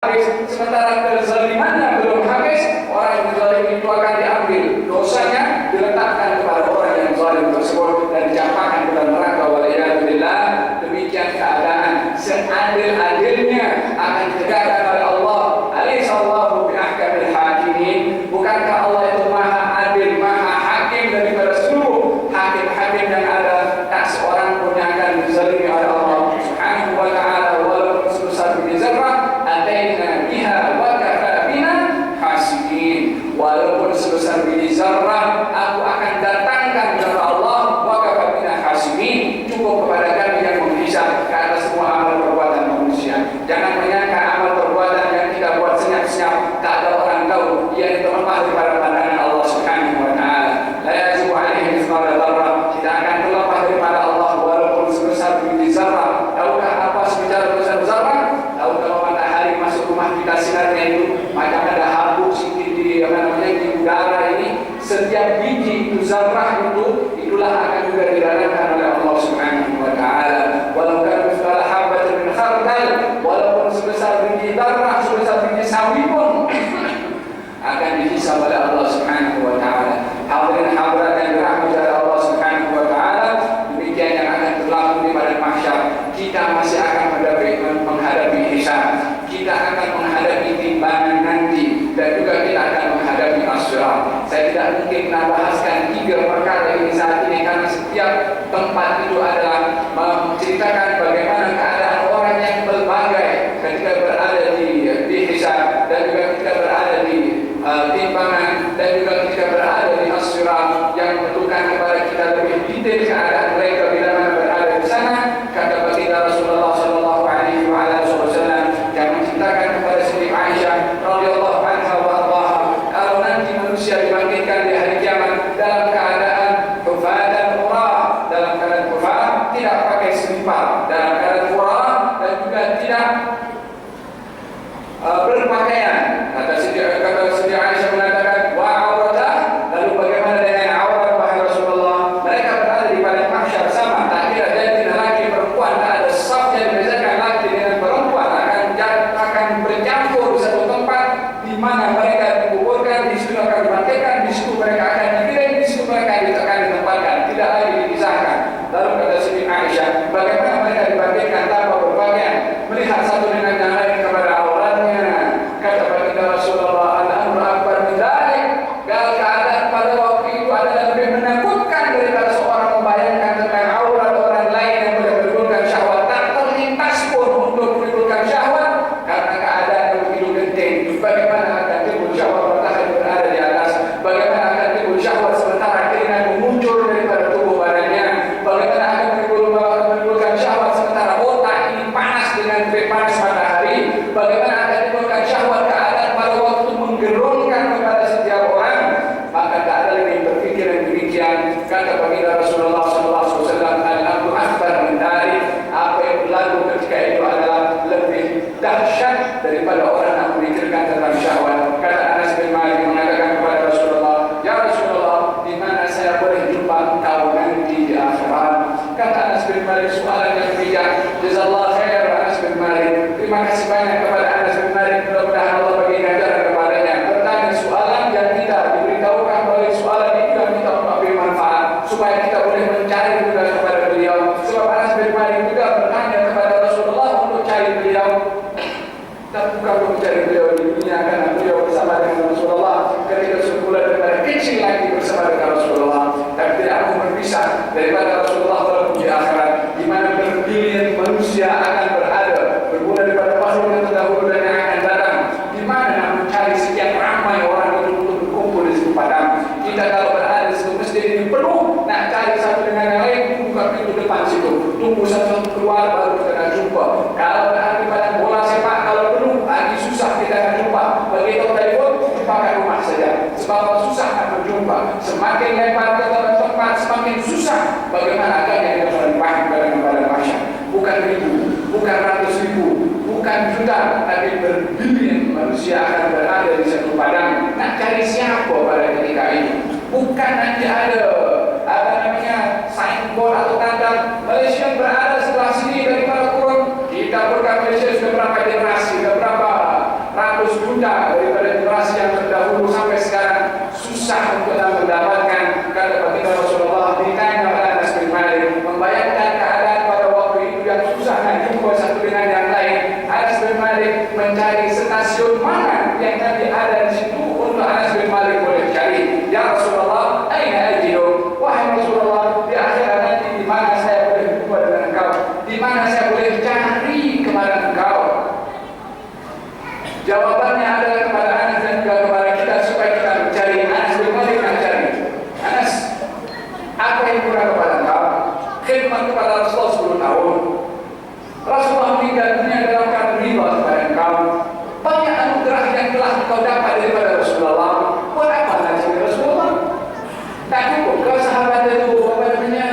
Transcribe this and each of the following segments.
habis, sementara kezalimannya belum habis, orang yang zalim itu akan diambil dosanya, diletakkan kepada orang yang zalim tersebut dan dicampakkan ke dalam neraka. Waliyadzubillah. Demikian keadaan seadil-adilnya akan ditegakkan oleh Allah. Alaihissallahu biahkamil hakimin. Bukankah Allah itu maha adil, maha hakim daripada seluruh hakim-hakim yang ada? Tak seorang pun yang akan dizalimi oleh Allah Subhanahu wa ta'ala walaupun sebesar biji zarrah. Ataina biha wa kafa bina hasibin. Walaupun sebesar biji zarrah aku akan datangkan kepada Allah wa kafa bina hasibin. Cukup kepada kami yang menghisab karena semua amal perbuatan manusia. Jangan menyangka amal perbuatan yang kita buat senyap-senyap tak ada orang tahu, ia itu lemah daripada pandangan Allah Subhanahu wa ta'ala. La yazibu alaihi mithqala dzarrah. Tidak akan terlepas daripada Allah walaupun sebesar biji zarrah. Tahukah apa sebesar zarrah? Tahukah matahari masuk rumah kita sinarnya itu macam ada habuk sikit di udara ini, setiap biji itu zarrah itu itulah akan juga didalamkan oleh Allah Subhanahu wa ta'ala. Walau kana mithqala habatin min khardal, walaupun sebesar biji zarrah, sebesar biji sawi pun akan dihisab oleh Allah Subhanahu wa ta'ala. Hadirin hadirat yang dirahmati oleh Allah Subhanahu wa ta'ala, demikian yang akan berlaku di padang mahsyar. Kita masih akan menghadapi hisab, kita akan menghadapi timbangan nanti, dan juga kita akan menghadapi as-sirat. Saya tidak mungkin membahaskan 3 perkara ini saat ini karena setiap tempat itu adalah menceritakan bagaimana keadaan orang yang berbagai ketika berada di hisab, dan juga ketika berada di timbangan, dan juga ketika berada di as-sirat, yang menentukan kepada kita lebih detail keadaan mereka bila mana berada di sana. Kata baginda Rasulullah sallallahu alaihi wasallam yang menceritakan kepada Siti Aisyah radhiyallahu anha wa ardhaha, kalau nanti manusia dibangkitkan di hari kiamat dalam keadaan hufatan urah, dalam keadaan hufat tidak pakai selipar, dalam keadaan urah dan juga tidak berpakaian. Kata Siti Aisyah mengatakan wa aurata, lalu bagaimana dengan aurat wahai Rasulullah? Mereka berada di padang mahsyar sama, tak kira jantin laki perempuan, tak ada saf yang membedakan laki dengan perempuan, akan bercampur di satu tempat di mana mereka dikuburkan, di situ akan dibangkitkan, di situ mereka akan dikirim, di situ mereka akan ditempatkan, tidak lagi dipisahkan. Lalu kata Siti Aisyah, bagaimana mereka dibangkitkan tanpa berpakaian, melihat satu dengan yang lain kepada auratnya? Kata baginda Rasulullah, al-amru akbar min dzalik. Keadaan pada waktu itu adalah lebih menakutkan daripada seorang membayangkan tentang aurat orang lain yang boleh menimbulkan syahwat. Tak terlintas pun untuk menimbulkan syahwat karena keadaan yang begitu genting. Bagaimana akan timbul syahwat matahari berada di atas? Bagaimana akan timbul syahwat sementara keringat muncul daripada tubuh badannya? Bagaimana akan menimbulkan syahwat sementara otak ini panas dengan panas matahari? Bagaimana akan menimbulkan syahwat keadaan pada waktu menggerunkan kepada setiap orang? Maka tak ada lagi berpikir yang demikian. Kata baginda Rasulullah SAW, al-amru akbar min dzalik. Apa yang berlaku ketika itu adalah lebih dahsyat daripada orang yang memikirkan tentang syahwat. Kata Anas bin Malik mengatakan kepada Rasulullah, ya Rasulullah, di mana saya boleh jumpa engkau nanti di akhirat? Kata Anas bin Malik, soalan yang bijak. Jazallahu khair Anas bin Malik. Terima kasih banyak kepada Anas bin Malik. Mudah-mudahan Allah bagi ganjaran kepadanya. Bertanya soalan yang tidak diberitahukan oleh soalan itu yang kita mengambil manfaat supaya kita boleh mencari juga kepada beliau. Sebab Anas bin Malik juga bertanya kepada Rasulullah untuk cari beliau, dan bukan untuk mencari beliau di dunia, karena beliau bersama dengan Rasulullah ketika sebulan daripada kecil lagi bersama dengan Rasulullah, tapi tidak mau berpisah daripada Rasulullah walaupun di akhirat, di mana berbilion manusia akan berada, bermula daripada makhluk yang terdahulu dan yang akan datang, di mana nak mencari sekian ramai orang itu untuk berkumpul di situ padang. Kita kalau berada di situ masjid ini penuh, nak cari satu dengan yang lain, buka pintu depan situ, tunggu satu keluar baru kita akan jumpa. Kalau berada di padang bola sepak, kalau penuh lagi susah kita akan jumpa. Begitu telepon, dipakai rumah saja, sebab susah nak berjumpa. Semakin lebar ke tempat, semakin susah. Bagaimana agaknya kita melimpahkan kepada masyarakat? Bukan ribu, bukan ratus ribu, bukan juta, tapi berbilion manusia akan berada di satu padang. Nak cari siapa pada ketika itu? Bukan nanti ada signboard atau tanda Malaysia berada sebelah sini daripada kurun. Kita berkata Malaysia sudah berapa generasi, sudah berapa tertunda daripada generasi yang terdahulu sampai sekarang susah untuk mendapatkan. Kata baginda Rasulullah, ditanya oleh Anas bin Malik, membayangkan keadaan pada waktu itu yang susah nak jumpa satu dengan yang lain. Anas bin Malik mencari stasiun mana yang nanti ada di situ untuk Anas bin Malik boleh cari. Ya Rasulullah, aina ajidu? Wahai Rasulullah, di akhirat nanti di mana saya boleh jumpa dengan engkau? Di mana saya boleh cari kepada engkau? Jawabannya adalah kepada Anas dan juga kepada kita supaya kita mencari. Anas bin Malik nak cari. Anas, apa yang kurang kepada engkau? Khidmat kepada Rasulullah 10 tahun. Rasulullah meninggal dunia dalam keadaan riba kepada engkau. Banyak anugerah yang telah engkau dapat daripada Rasulullah. Buat apa nak cari Rasulullah? Tak cukup ke sahabat itu apa namanya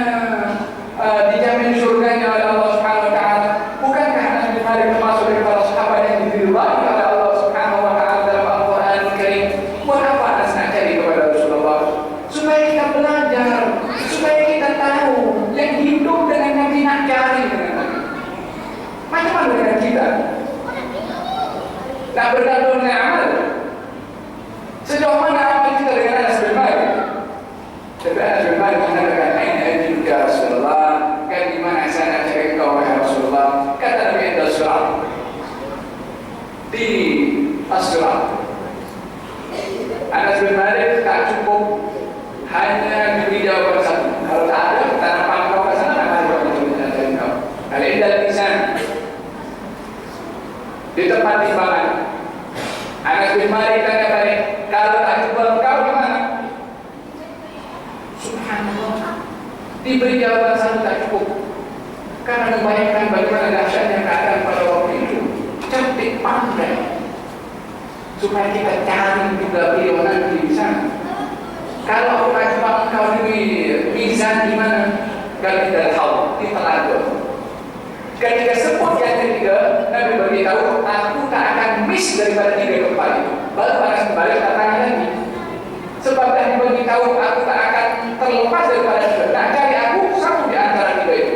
dijamin syurganya oleh Allah Subhanahu Wa Taala? Bukankah Anas bin Malik termasuk daripada sahabat yang diridhai oleh Allah Subhanahu Wa Taala dalam Al-Quran Al-Karim? Buat apa Anas nak cari kepada Rasulullah? Supaya kita belajar, supaya kita tahu yang hidup dengan Nabi nak cari dengan Nabi. Macam mana dengan kita? Nak bergantung dengan amal? Sejauh mana amal kita dengan Anas bin Malik? Tapi Anas bin Malik mengatakan, aina ajidu ya Rasulullah? Kan di mana saya nak cari engkau wahai Rasulullah? Kata Nabi inda surat. Di as-surat. Anas bin Malik tak cukup hanya diberi jawaban satu. Kalau tak ada, tak nampak engkau ke sana, nak ada orang yang nak cari engkau. Kalau indah lisan, di tempat timbangan, Anas bin Malik tanya balik, kalau tak jumpa engkau gimana? Subhanallah, diberi jawaban satu tak cukup. Karena membayangkan bagaimana dahsyatnya keadaan pada waktu itu. Cantik pandai, supaya kita cari juga beliau nanti di sana. Kalau aku tak jumpa engkau di mizan di mana? Kalau tidak tahu, di telaga. Ketika sebut yang ketiga, Nabi beritahu, aku tak akan miss daripada 3 tempat itu. Baru Anas kembali datang lagi. Sebab dah diberitahu, aku tak akan terlepas daripada 3. Nak cari aku satu di antara 3 itu.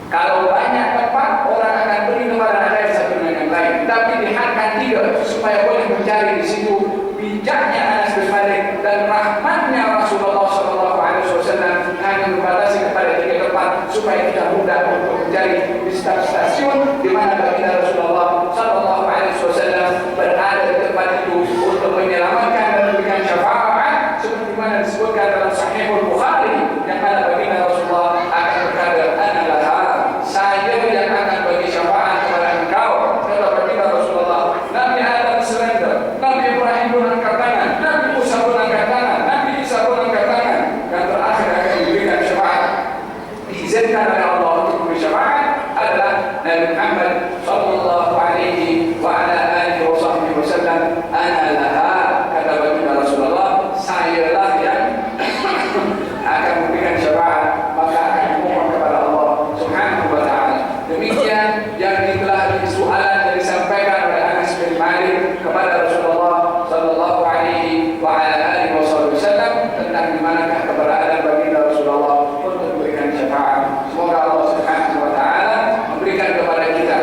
Kalau banyak tempat, orang akan beri kepada anda satu dengan yang lain. Tapi dihadkan 3 supaya boleh mencari di situ. Bijaknya Anas bin Malik dan rahmatnya Rasulullah SAW hanya membatasi kepada 3 tempat supaya kita mudah untuk mencari di stasiun di mana baginda Rasulullah SAW berada di tempat itu untuk menyelamatkan dan memberikan syafaat seperti mana disebutkan dalam Sahihul Bukhari yang mana baginda Rasulullah akan berkata, "Anallah, saya yang akan bagi syafaat kepada engkau." Kata baginda Rasulullah, Nabi Adam surrender, Nabi Ibrahim pun angkat tangan, Nabi Musa pun angkat tangan, Nabi Isa pun angkat tangan, dan terakhir akan diberikan syafaat. Diizinkan oleh Allah untuk memberi syafaat adalah Nabi Muhammad sallallahu alaihi wa ala alihi wa sahbihi wasallam. Ana laha, kata baginda Rasulullah, sayalah yang akan memberikan syafaat, maka akan memohon kepada Allah Subhanahu wa taala. Demikian yang telah soalan yang disampaikan oleh Anas bin Malik kepada Rasulullah sallallahu alaihi wa ala alihi wasallam tentang di manakah keberadaan baginda Rasulullah untuk memberikan syafaat. Semoga Allah Subhanahu wa taala memberikan kepada kita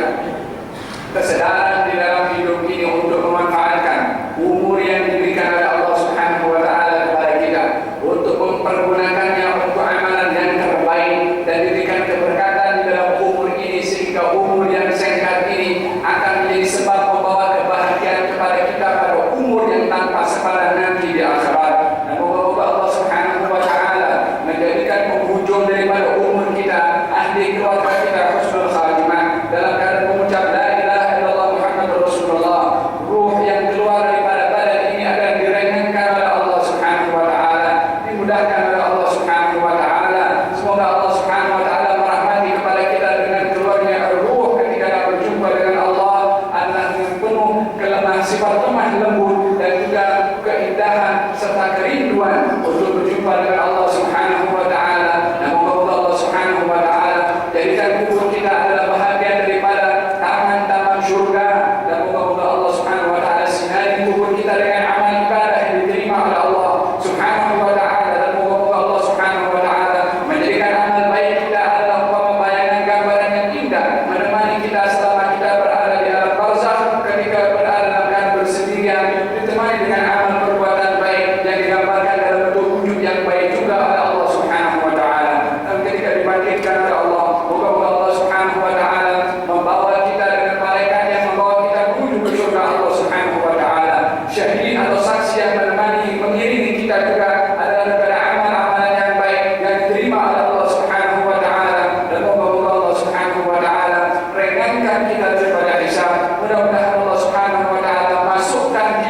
kesadaran di dalam hidup ini untuk memanfaatkan umur yang diberikan oleh Allah Subhanahu wa taala kepada kita untuk mempergunakannya untuk amalan yang terbaik dan diberikan keberkatan di dalam umur ini sehingga umur yang singkat ini akan menjadi sebab membawa kebahagiaan kepada kita pada umur yang tanpa sepadan nanti di akhirat. Dan moga-moga Allah Subhanahu wa taala menjadikan penghujung daripada umur kita, ahli keluarga kita husnul khatimah dalam keadaan mengucap la ilaha illallah Muhammadur Rasulullah. Ruh yang keluar daripada badan ini akan diringankan oleh Allah Subhanahu wa taala, dimudahkan oleh Allah Subhanahu wa taala. Semoga Allah Subhanahu wa taala merahmati kepada kita dengan keluarnya ruh ketika kita berjumpa dengan Allah adalah yang penuh kelemah sifat lemah lembut dan juga keindahan serta kerinduan untuk berjumpa dengan Allah Subhanahu wa taala. Dan moga Allah Subhanahu wa taala jadikan kubur kita adalah bahagian daripada taman-taman syurga, dan moga Allah Subhanahu wa taala sinari kubur kita dengan amal ibadah yang diterima oleh Allah Subhanahu wa taala, dan moga Allah Subhanahu wa taala menjadikan amal baik kita adalah umpama bayangan gambaran yang indah menemani kita selama kita berada di alam barzakh ketika berada dalam keadaan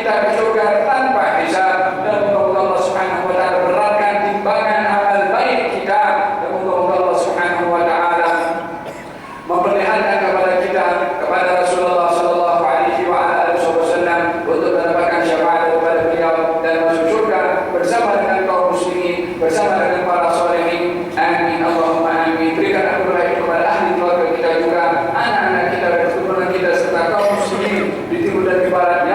kita ke surga tanpa hisab. Dan moga Allah Subhanahu wa taala beratkan timbangan amal baik kita. Dan moga Allah Subhanahu wa taala memperlihatkan kepada kita, kepada Rasulullah sallallahu alaihi wasallam untuk mendapatkan syafaat daripada beliau dan masuk surga bersama dengan kaum muslimin, bersama dengan para salihin. Amin Allahumma amin. Berikan anugerah kepada ahli keluarga kita juga, anak-anak kita dan keturunan kita serta kaum muslimin di timur dan di barat